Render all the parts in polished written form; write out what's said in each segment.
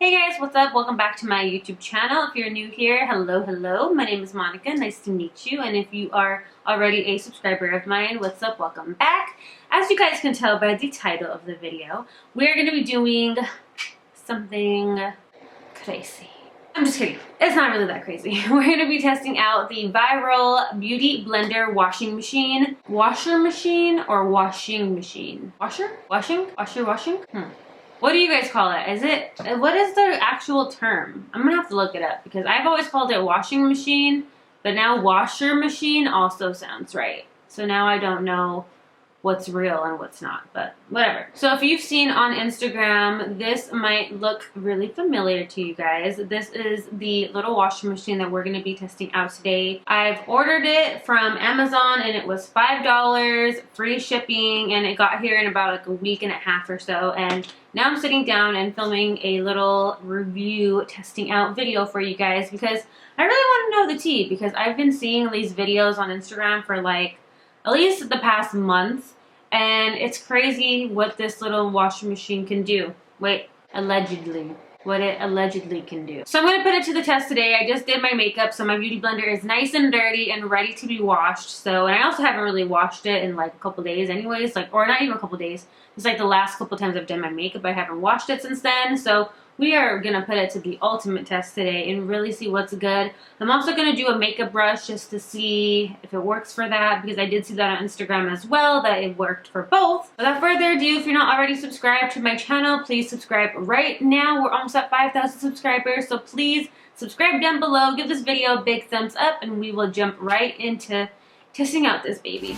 Hey guys, what's up? Welcome back to my YouTube channel. If you're new here, hello. My name is Monica. Nice to meet you. And if you are already a subscriber of mine, what's up? Welcome back. As you guys can tell by the title of the video, we're going to be doing something crazy. I'm just kidding. It's not really that crazy. We're going to be testing out the Viral Beauty Blender washing machine. Washer machine or washing machine? Washer? Washing? Washing? What do you guys call it? What is the actual term? I'm gonna have to look it up because I've always called it washing machine, but now washer machine also sounds right. So now I don't know what's real and what's not, but whatever. So if you've seen on Instagram, this might look really familiar to you guys. This is the little washing machine that we're gonna be testing out today. I've ordered it from Amazon and it was $5, free shipping, and it got here in about like a week and a half or so. And now I'm sitting down and filming a little review testing out video for you guys because I really want to know the tea, because I've been seeing these videos on Instagram for like at least the past month, and it's crazy what this little washing machine can do. Wait, allegedly. What it allegedly can do. So I'm going to put it to the test today. I just did my makeup, so my beauty blender is nice and dirty and ready to be washed. So, and I also haven't really washed it in like a couple days anyways, like, or not even a couple days. It's like the last couple times I've done my makeup, I haven't washed it since then. So we are going to put it to the ultimate test today and really see what's good. I'm also going to do a makeup brush just to see if it works for that, because I did see that on Instagram as well, that it worked for both. Without further ado, if you're not already subscribed to my channel, please subscribe right now. We're almost at 5,000 subscribers, so please subscribe down below, give this video a big thumbs up, and we will jump right into testing out this baby.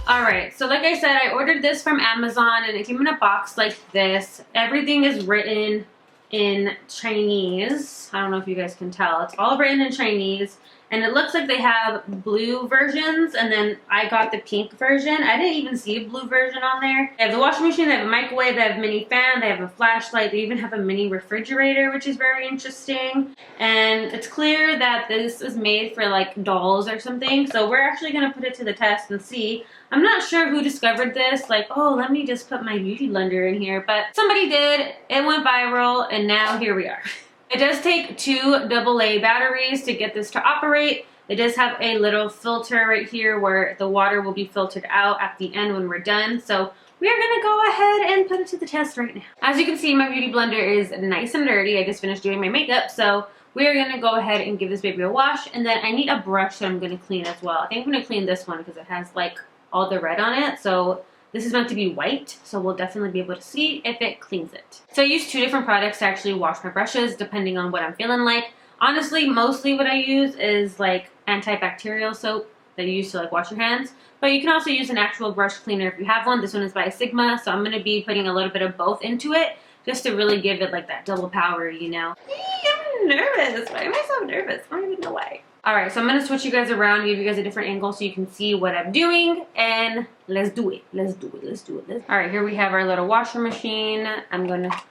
Alright, so like I said, I ordered this from Amazon and it came in a box like this. Everything is written in Chinese. I don't know if you guys can tell. It's all written in Chinese. And it looks like they have blue versions, and then I got the pink version. I didn't even see a blue version on there. They have the washing machine, they have a microwave, they have a mini fan, they have a flashlight, they even have a mini refrigerator, which is very interesting. And it's clear that this is made for like dolls or something. So we're actually gonna put it to the test and see. I'm not sure who discovered this, like, oh, let me just put my beauty blender in here, but somebody did, it went viral, and now here we are. It does take 2 AA batteries to get this to operate. It does have a little filter right here where the water will be filtered out at the end when we're done. So we are gonna go ahead and put it to the test right now. As you can see, my beauty blender is nice and dirty. I just finished doing my makeup, so we are gonna go ahead and give this baby a wash. And then I need a brush that I'm gonna clean as well. I think I'm gonna clean this one because it has like all the red on it. So this is meant to be white, so we'll definitely be able to see if it cleans it. So I use 2 different products to actually wash my brushes depending on what I'm feeling like. Honestly, mostly what I use is like antibacterial soap that you use to like wash your hands. But you can also use an actual brush cleaner if you have one. This one is by Sigma, so I'm going to be putting a little bit of both into it just to really give it like that double power, you know. I'm nervous. Why am I so nervous? I don't even know why. Alright, so I'm going to switch you guys around, give you guys a different angle so you can see what I'm doing, and let's do it. Alright, here we have our little washer machine. I'm going to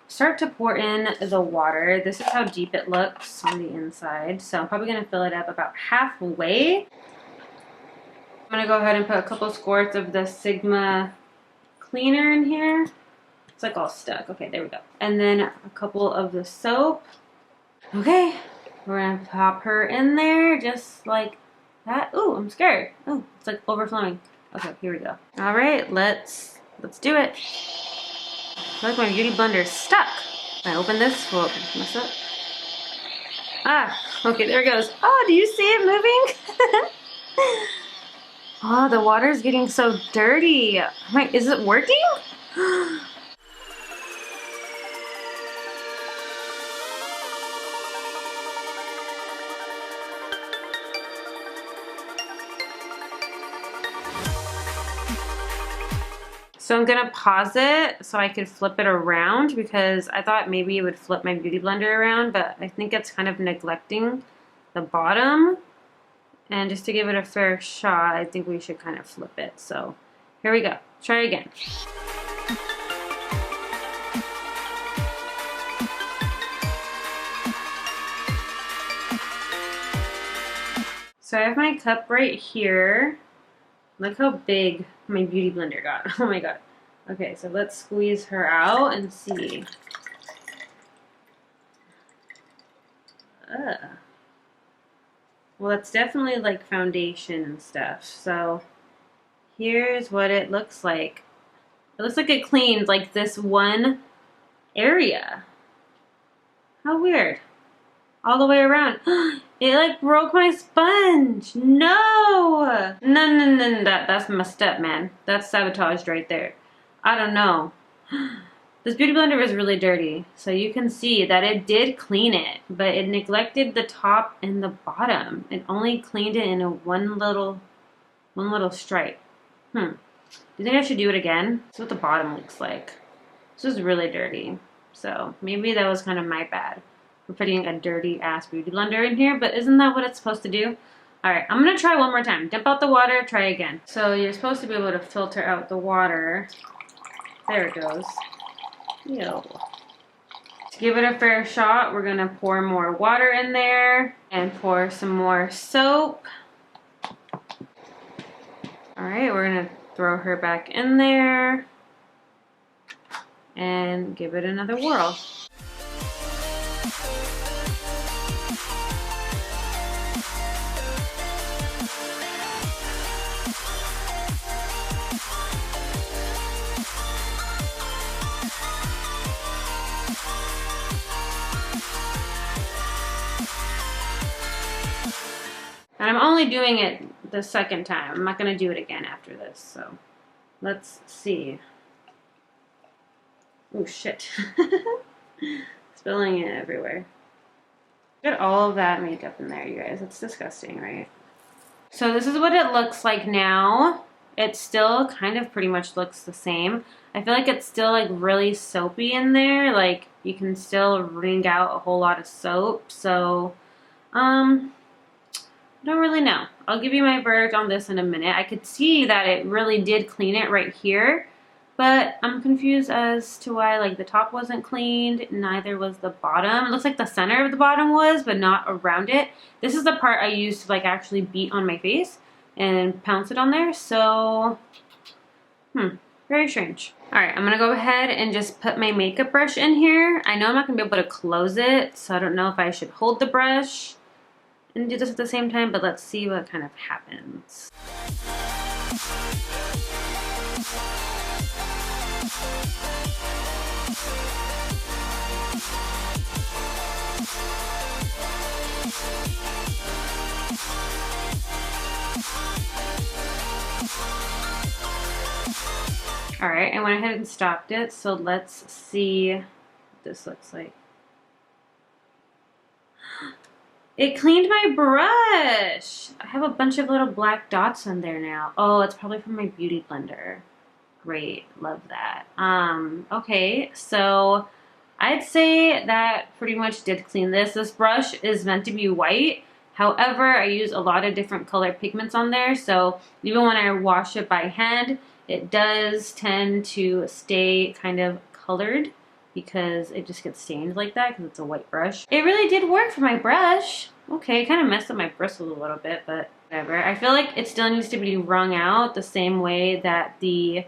start to pour in the water. This is how deep it looks on the inside, so I'm probably going to fill it up about halfway. I'm going to go ahead and put a couple squirts of the Sigma cleaner in here. It's like all stuck. Okay, there we go. And then a couple of the soap. Okay. We're gonna pop her in there just like that. Ooh, I'm scared. Oh, it's like overflowing. Okay, here we go. All right, let's do it. I feel like my beauty blender is stuck. When I open this, will it mess up? Ah, okay, there it goes. Oh, do you see it moving? Oh, the water is getting so dirty. Wait, is it working? So I'm gonna pause it so I could flip it around, because I thought maybe it would flip my beauty blender around, but I think it's kind of neglecting the bottom. And just to give it a fair shot, I think we should kind of flip it. So here we go. Try again. So I have my cup right here. Look how big my beauty blender got. Oh my god. Okay, so let's squeeze her out and see. Well, it's definitely like foundation and stuff. So here's what it looks like. It looks like it cleaned like this one area. How weird. All the way around. It like broke my sponge. No! No, that's messed up, man. That's sabotaged right there. I don't know. This beauty blender is really dirty, so you can see that it did clean it, but it neglected the top and the bottom. It only cleaned it in a one little stripe. Do you think I should do it again? This is what the bottom looks like. This is really dirty, so maybe that was kind of my bad for putting a dirty ass beauty blender in here, but isn't that what it's supposed to do? All right, I'm gonna try one more time. Dump out the water, try again. So you're supposed to be able to filter out the water. There it goes. Ew. To give it a fair shot, we're gonna pour more water in there and pour some more soap. All right, we're gonna throw her back in there and give it another whirl. And I'm only doing it the second time. I'm not going to do it again after this. So let's see. Oh, shit. Spilling it everywhere. Look at all of that makeup in there, you guys. It's disgusting, right? So this is what it looks like now. It still kind of pretty much looks the same. I feel like it's still like really soapy in there. Like you can still wring out a whole lot of soap. So, don't really know. I'll give you my verdict on this in a minute. I could see that it really did clean it right here, but I'm confused as to why like the top wasn't cleaned, neither was the bottom. It looks like the center of the bottom was, but not around it. This is the part I used to like actually beat on my face and pounce it on there. So, very strange. All right, I'm gonna go ahead and just put my makeup brush in here. I know I'm not gonna be able to close it, so I don't know if I should hold the brush and do this at the same time, but let's see what kind of happens. All right, I went ahead and stopped it, so let's see what this looks like. It cleaned my brush. I have a bunch of little black dots on there now. Oh, it's probably from my beauty blender. Great, love that. Okay, so I'd say that pretty much did clean this. This brush is meant to be white. However, I use a lot of different color pigments on there, so even when I wash it by hand, it does tend to stay kind of colored because it just gets stained like that because it's a white brush. It really did work for my brush. Okay, it kind of messed up my bristles a little bit, but whatever. I feel like it still needs to be wrung out the same way that the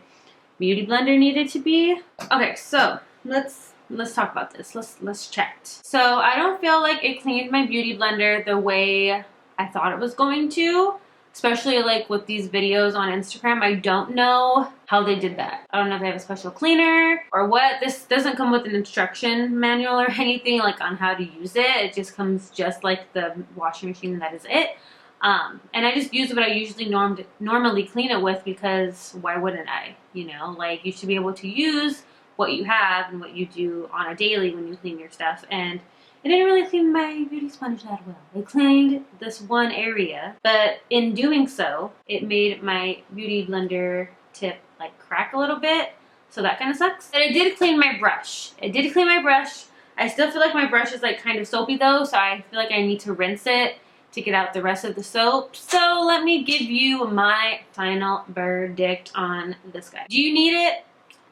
beauty blender needed to be. Okay, so let's talk about this. Let's chat. So I don't feel like it cleaned my beauty blender the way I thought it was going to. Especially like with these videos on Instagram, I don't know how they did that. I don't know if they have a special cleaner or what. This doesn't come with an instruction manual or anything like on how to use it. It just comes just like the washing machine and that is it. And I just use what I usually normally clean it with because why wouldn't I? You know, like you should be able to use what you have and what you do on a daily when you clean your stuff. And it didn't really clean my beauty sponge that well. It cleaned this one area, but in doing so, it made my beauty blender tip like crack a little bit. So that kind of sucks. And it did clean my brush. It did clean my brush. I still feel like my brush is like kind of soapy though, so I feel like I need to rinse it to get out the rest of the soap. So let me give you my final verdict on this guy. Do you need it?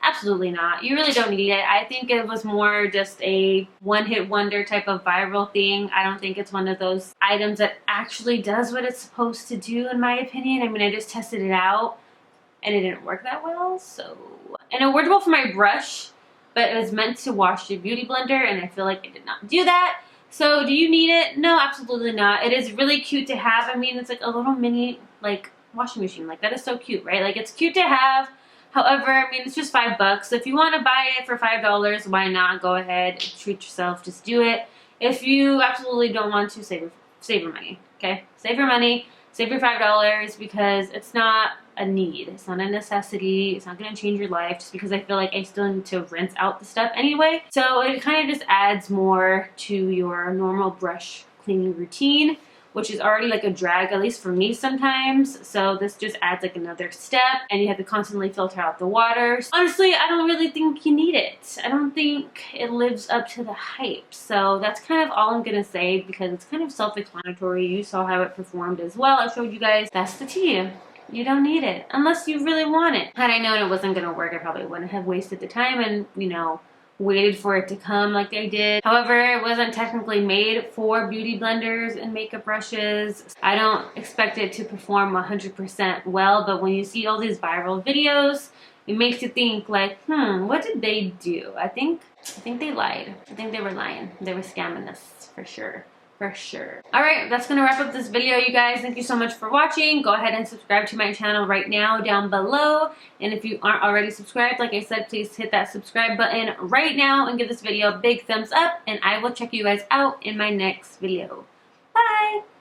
Absolutely not. You really don't need it. I think it was more just a one-hit wonder type of viral thing. I don't think it's one of those items that actually does what it's supposed to do, in my opinion. I mean, I just tested it out and it didn't work that well. So, and it worked well for my brush, but it was meant to wash your beauty blender, and I feel like it did not do that. So do you need it? No, absolutely not. It is really cute to have. I mean, it's like a little mini like washing machine. Like, that is so cute, right? Like, it's cute to have. However, I mean, it's just $5. So if you want to buy it for $5, why not? Go ahead, treat yourself, just do it. If you absolutely don't want to, save your money, okay? Save your money, save your $5, because it's not a need. It's not a necessity. It's not going to change your life, just because I feel like I still need to rinse out the stuff anyway. So it kind of just adds more to your normal brush cleaning routine, which is already like a drag, at least for me sometimes. So this just adds like another step, and you have to constantly filter out the water. Honestly, I don't really think you need it. I don't think it lives up to the hype. So that's kind of all I'm gonna say, because it's kind of self-explanatory. You saw how it performed as well. I showed you guys. That's the tea. You don't need it unless you really want it. Had I known it wasn't gonna work, I probably wouldn't have wasted the time and, you know, waited for it to come like I did. However, it wasn't technically made for beauty blenders and makeup brushes. I don't expect it to perform 100% well, but when you see all these viral videos, it makes you think like, what did they do? I think they lied. I think they were lying. They were scamming us for sure. For sure. Alright, that's gonna wrap up this video, you guys. Thank you so much for watching. Go ahead and subscribe to my channel right now down below. And if you aren't already subscribed, like I said, please hit that subscribe button right now and give this video a big thumbs up. And I will check you guys out in my next video. Bye!